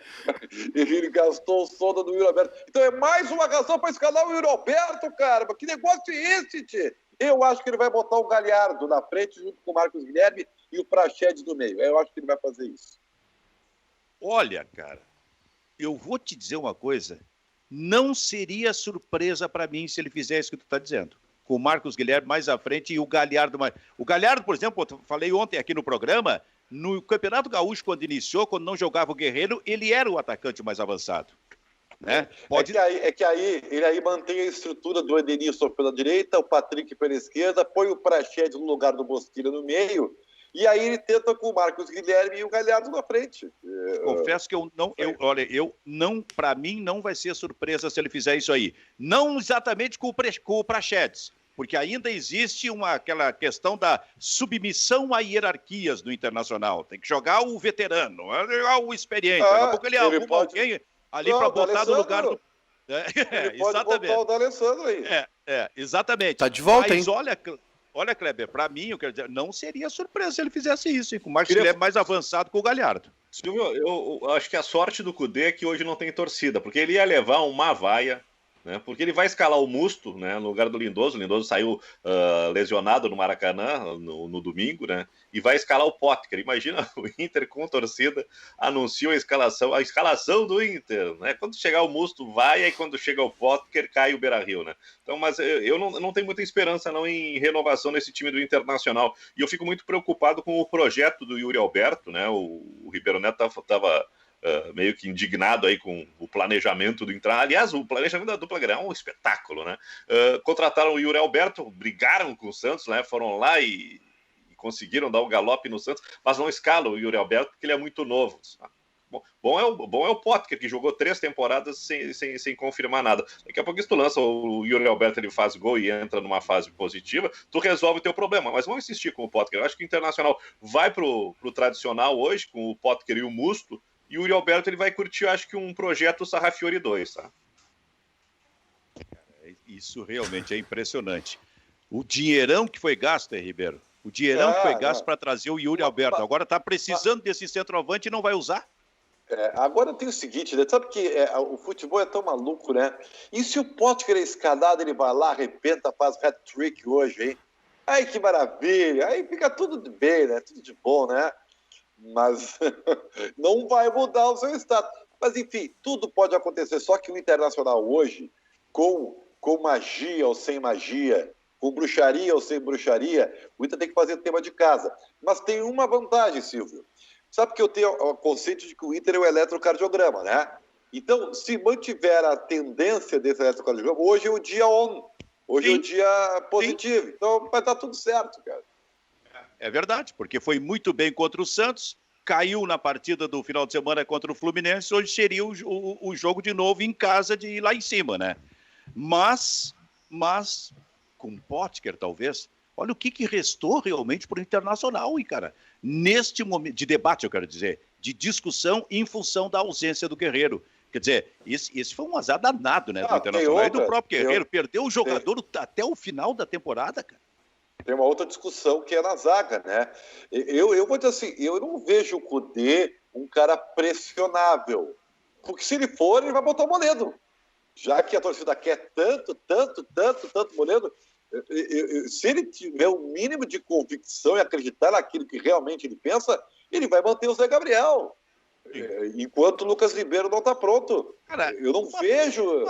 Ele gastou o Sonda do Yuri Alberto. Então é mais uma razão para escalar o Yuri Alberto, cara. Que negócio é esse, tchê? Eu acho que ele vai botar o Galhardo na frente junto com o Marcos Guilherme e o Praxedes no meio. Eu acho que ele vai fazer isso. Olha, cara, eu vou te dizer uma coisa. Não seria surpresa para mim se ele fizesse isso que tu está dizendo. Com o Marcos Guilherme mais à frente e o Galhardo mais... O Galhardo, por exemplo, eu falei ontem aqui no programa, no Campeonato Gaúcho, quando iniciou, quando não jogava o Guerreiro, ele era o atacante mais avançado. Né? É que aí ele mantém a estrutura do Edenilson pela direita, o Patrick pela esquerda, põe o Praxedes no lugar do Bosquilha no meio, e aí ele tenta com o Marcos Guilherme e o Galhardo na frente. Confesso que para mim não vai ser surpresa se ele fizer isso aí. Não exatamente com o Praxedes, porque ainda existe aquela questão da submissão a hierarquias no Internacional. Tem que jogar o veterano, jogar o experiente. Daqui a pouco ele arruma alguém ali para botar no lugar do... Ele pode botar o D'Alessandro aí. Exatamente. Tá de volta, hein? Olha, Kleber, para mim, eu quero dizer, não seria surpresa se ele fizesse isso, hein? Com o Marcos Guilherme mais avançado com o Galhardo. Silvio, eu acho que a sorte do Cudê é que hoje não tem torcida, porque ele ia levar uma vaia, né? Porque ele vai escalar o Musto, né, no lugar do Lindoso. O Lindoso saiu lesionado no Maracanã no domingo, né? E vai escalar o Potker. Imagina o Inter com torcida anunciou a escalação do Inter, né? Quando chegar o Musto vai, aí quando chega o Potker cai o Beira-Rio, né? Então, mas eu não tenho muita esperança não em renovação nesse time do Internacional. E eu fico muito preocupado com o projeto do Yuri Alberto, né? O Ribeiro Neto estava meio que indignado aí com o planejamento do Inter. Aliás, o planejamento da dupla Grenal é um espetáculo, né? Contrataram o Yuri Alberto, brigaram com o Santos, né? Foram lá e conseguiram dar o galope no Santos, mas não escalam o Yuri Alberto porque ele é muito novo. Bom é o Potker, que jogou 3 temporadas sem confirmar nada. Daqui a pouco tu lança o Yuri Alberto, ele faz gol e entra numa fase positiva, tu resolve o teu problema. Mas vamos insistir com o Potker. Eu acho que o Internacional vai pro tradicional hoje, com o Potker e o Musto, e o Yuri Alberto ele vai curtir, acho que um projeto Sarrafiori 2, tá? Isso realmente é impressionante. O dinheirão que foi gasto, Ribeiro? O dinheirão que foi gasto para trazer o Yuri Alberto. Agora está precisando desse centroavante e não vai usar? Agora tem o seguinte, né? Sabe que o futebol é tão maluco, né? E se o Potker é escalado, ele vai lá, arrebenta, faz hat-trick hoje, hein? Ai, que maravilha! Aí fica tudo de bem, né? Tudo de bom, né? Mas não vai mudar o seu status. Mas, enfim, tudo pode acontecer. Só que o Internacional hoje, com magia ou sem magia, com bruxaria ou sem bruxaria, o Inter tem que fazer tema de casa. Mas tem uma vantagem, Silvio. Sabe que eu tenho o conceito de que o Inter é o eletrocardiograma, né? Então, se mantiver a tendência desse eletrocardiograma, hoje é o dia on. Hoje é o dia positivo. Então, vai estar tudo certo, cara. É verdade, porque foi muito bem contra o Santos, caiu na partida do final de semana contra o Fluminense, hoje seria o jogo de novo em casa de ir lá em cima, né? Mas com Potker, talvez, olha o que restou realmente para o Internacional, hein, cara? Neste momento de debate, eu quero dizer, de discussão em função da ausência do Guerreiro. Quer dizer, esse foi um azar danado, né, do Internacional e do próprio Guerreiro. Perdeu o jogador até o final da temporada, cara. Tem uma outra discussão que é na zaga, né? Eu vou dizer assim, eu não vejo o Kudê um cara pressionável. Porque se ele for, ele vai botar o Moledo. Já que a torcida quer tanto Moledo, se ele tiver o mínimo de convicção e acreditar naquilo que realmente ele pensa, ele vai manter o Zé Gabriel. Enquanto o Lucas Ribeiro não está pronto. Cara, eu não vejo...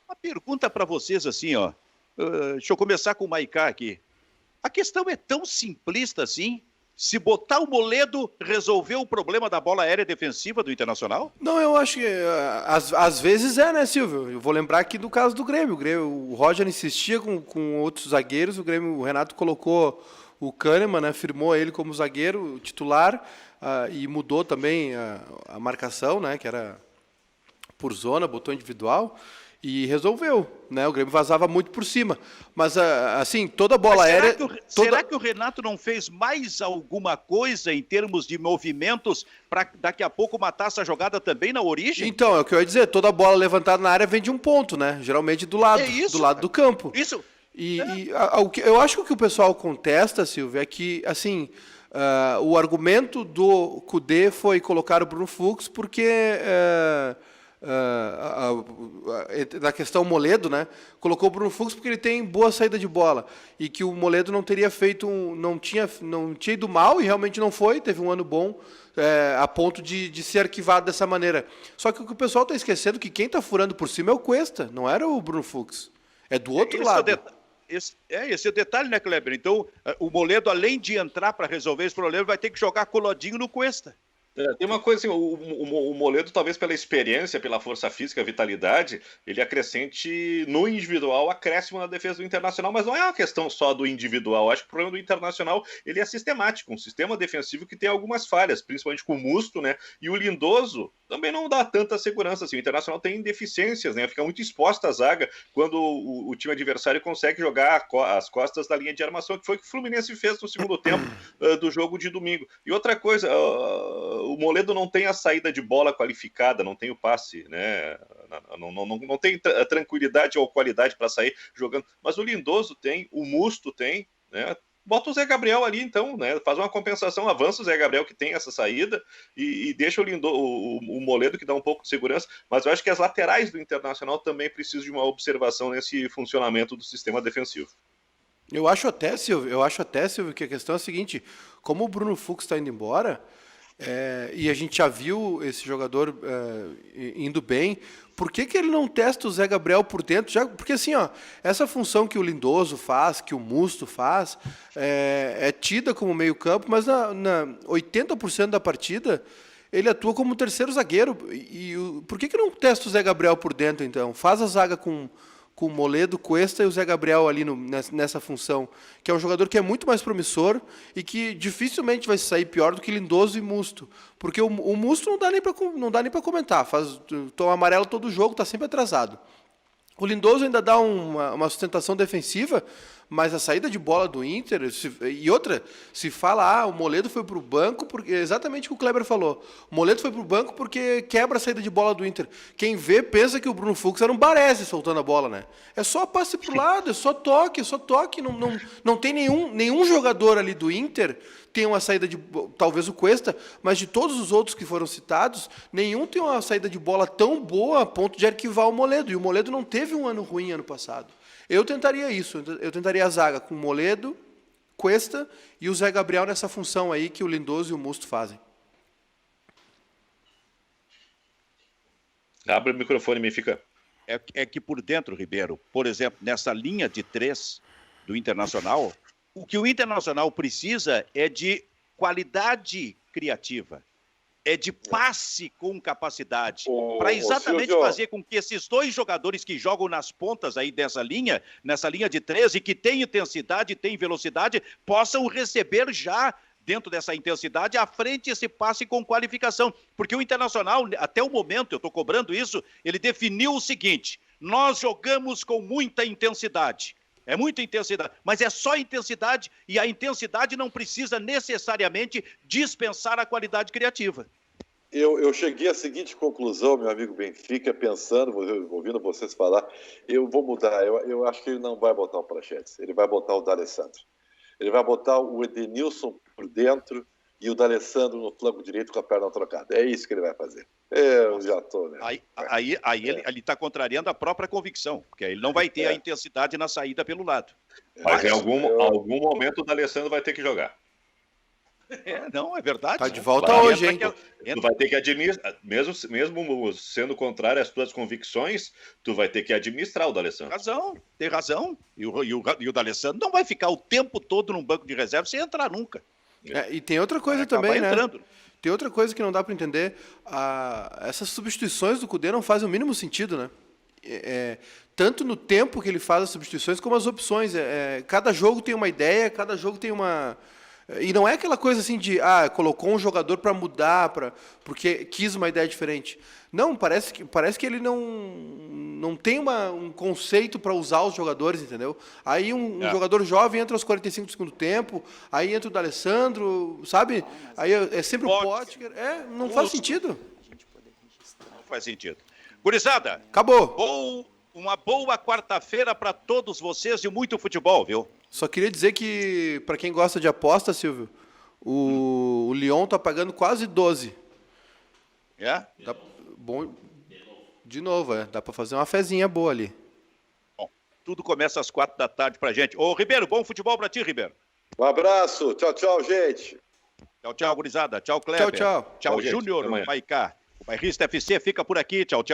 Uma pergunta para vocês assim, ó. Deixa eu começar com o Maicá aqui. A questão é tão simplista assim? Se botar o Moledo, resolveu o problema da bola aérea defensiva do Internacional? Não, eu acho que às vezes é, né, Silvio? Eu vou lembrar aqui do caso do Grêmio. O Roger insistia com outros zagueiros, o Renato colocou o Kahneman, né, firmou ele como zagueiro titular e mudou também a marcação, né, que era por zona, botou individual. E resolveu, né? O Grêmio vazava muito por cima. Mas, assim, toda a bola aérea... Será que o Renato não fez mais alguma coisa em termos de movimentos para daqui a pouco matar essa jogada também na origem? Então, é o que eu ia dizer. Toda bola levantada na área vem de um ponto, né? Geralmente do lado do campo. Isso. Eu acho que o que o pessoal contesta, Silvio, é que, assim... o argumento do Kudê foi colocar o Bruno Fux porque... na questão Moledo, né? Colocou o Bruno Fux porque ele tem boa saída de bola e que o Moledo não teria feito, não tinha ido mal e realmente não foi, teve um ano bom a ponto de ser arquivado dessa maneira. Só que o que o pessoal está esquecendo é que quem está furando por cima é o Cuesta, não era o Bruno Fux, é do outro lado. Esse é o detalhe, né, Kleber? Então, o Moledo, além de entrar para resolver esse problema, vai ter que jogar coladinho no Cuesta. Tem uma coisa assim, o Moledo, talvez pela experiência, pela força física, vitalidade, ele acrescente no individual acréscimo na defesa do Internacional, mas não é uma questão só do individual. Acho que o problema do Internacional ele é sistemático, um sistema defensivo que tem algumas falhas, principalmente com o Musto, né? E o Lindoso também não dá tanta segurança. Assim. O Internacional tem deficiências, né? Fica muito exposta à zaga quando o time adversário consegue jogar as costas da linha de armação, que foi o que o Fluminense fez no segundo tempo do jogo de domingo. E outra coisa, o Moledo não tem a saída de bola qualificada, não tem o passe, né? Não tem tranquilidade ou qualidade para sair jogando. Mas o Lindoso tem, o Musto tem, né? Bota o Zé Gabriel ali, então, né? Faz uma compensação, avança o Zé Gabriel, que tem essa saída, e deixa o Moledo, que dá um pouco de segurança. Mas eu acho que as laterais do Internacional também precisam de uma observação nesse funcionamento do sistema defensivo. Eu acho até, Silvio, que a questão é a seguinte: como o Bruno Fux está indo embora, e a gente já viu esse jogador indo bem, por que ele não testa o Zé Gabriel por dentro? Porque assim, ó, essa função que o Lindoso faz, que o Musto faz, é tida como meio campo, mas na 80% da partida ele atua como terceiro zagueiro. Por que não testa o Zé Gabriel por dentro, então? Faz a zaga com o Moledo, Cuesta e o Zé Gabriel ali nessa função, que é um jogador que é muito mais promissor e que dificilmente vai sair pior do que Lindoso e Musto, porque o Musto não dá nem para comentar, faz tom amarelo todo jogo, está sempre atrasado. O Lindoso ainda dá uma sustentação defensiva, mas a saída de bola do Inter... E outra, se fala, o Moledo foi para o banco, porque exatamente o que o Kleber falou. O Moledo foi para o banco porque quebra a saída de bola do Inter. Quem vê, pensa que o Bruno Fux era um Baresi soltando a bola, né? É só passe para o lado, é só toque. Não tem nenhum jogador ali do Inter tem uma saída de... Talvez o Cuesta, mas de todos os outros que foram citados, nenhum tem uma saída de bola tão boa a ponto de arquivar o Moledo. E o Moledo não teve um ano ruim ano passado. Eu tentaria isso, eu tentaria a zaga com o Moledo, Cuesta e o Zé Gabriel nessa função aí que o Lindoso e o Musto fazem. Abre o microfone, me fica. É que por dentro, Ribeiro, por exemplo, nessa linha de 3 do Internacional, o que o Internacional precisa é de qualidade criativa. É de passe com capacidade, para exatamente fazer com que esses dois jogadores que jogam nas pontas aí dessa linha, nessa linha de 13, que tem intensidade, tem velocidade, possam receber já dentro dessa intensidade, à frente esse passe com qualificação. Porque o Internacional, até o momento, eu estou cobrando isso, ele definiu o seguinte: nós jogamos com muita intensidade. É muita intensidade, mas é só intensidade e a intensidade não precisa necessariamente dispensar a qualidade criativa. Eu cheguei à seguinte conclusão, meu amigo Benfica, pensando, ouvindo vocês falar, eu vou mudar. Eu acho que ele não vai botar o Praxedes, ele vai botar o D'Alessandro. Ele vai botar o Edenilson por dentro e o D'Alessandro no flanco direito com a perna trocada. É isso que ele vai fazer. Eu já estou, né? Aí ele está contrariando a própria convicção, porque ele não vai ter a intensidade na saída pelo lado. Mas em algum momento o D'Alessandro vai ter que jogar. Não, é verdade. Tá de volta hoje, hein? Tu vai ter que administrar, mesmo sendo contrário às tuas convicções, tu vai ter que administrar o D'Alessandro. Tem razão. E o D'Alessandro não vai ficar o tempo todo num banco de reserva sem entrar nunca. E tem outra coisa também, né? Entrando. Tem outra coisa que não dá para entender. Essas substituições do Cudê não fazem o mínimo sentido, né? Tanto no tempo que ele faz as substituições, como as opções. Cada jogo tem uma ideia, cada jogo tem uma... E não é aquela coisa assim de, colocou um jogador para mudar, porque quis uma ideia diferente. Não, parece que ele não tem um conceito para usar os jogadores, entendeu? Aí um jogador jovem entra aos 45 do segundo tempo, aí entra o D'Alessandro, sabe? Aí é sempre o Potker. Não faz sentido. Não faz sentido. Gurizada, acabou. Uma boa quarta-feira para todos vocês e muito futebol, viu? Só queria dizer que, para quem gosta de aposta, Silvio, o Lyon tá pagando quase 12. Bom, de novo, dá para fazer uma fezinha boa ali. Bom, tudo começa às 4 da tarde pra gente. Ô, Ribeiro, bom futebol pra ti, Ribeiro. Um abraço, tchau, gente. Tchau, gurizada. Tchau, Kleber. Tchau, Júnior, Maicá. O Bairrista FC fica por aqui. Tchau.